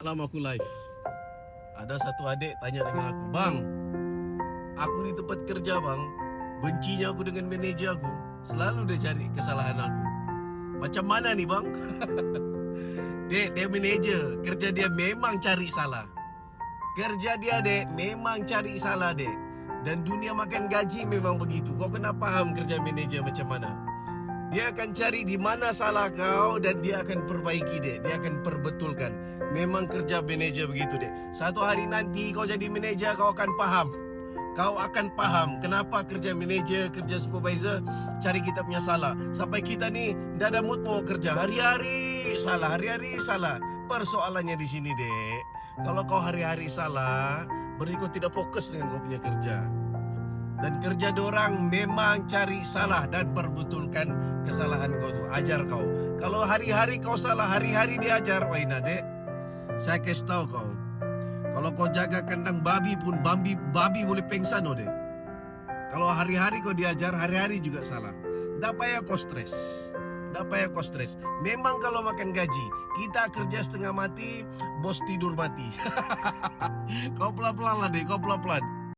Lama aku live. Ada satu adik tanya dengan aku, "Bang, aku di tempat kerja bang, bencinya aku dengan manajer aku. Selalu dia cari kesalahan aku. Macam mana nih bang?" Dia manajer, kerja dia memang cari salah. Kerja dia dek, memang cari salah dek. Dan dunia makan gaji memang begitu. Kau kena faham kerja manajer macam mana. Dia akan cari di mana salah kau dan dia akan perbaiki dek. Dia akan perbetulkan. Memang kerja manajer begitu dek. Satu hari nanti kau jadi manajer, kau akan faham. Kau akan faham kenapa kerja manajer, kerja supervisor cari kita punya salah. Sampai kita ni dah ada mood mau kerja. Hari-hari salah, hari-hari salah. Persoalannya di sini dek. Kalau kau hari-hari salah, berarti kau tidak fokus dengan kau punya kerja. Dan kerja dorang memang cari salah dan perbetulkan kesalahan kau tu. Ajar kau. Kalau hari-hari kau salah, hari-hari diajar. Wah dek, saya kasih tahu kau. Kalau kau jaga kandang babi pun babi boleh pengsan oh dek. Kalau hari-hari kau diajar, hari-hari juga salah. Tak payah kau stres. Tak payah kau stres. Memang kalau makan gaji, kita kerja setengah mati, bos tidur mati. Kau pelan-pelan lah dek, kau pelan-pelan.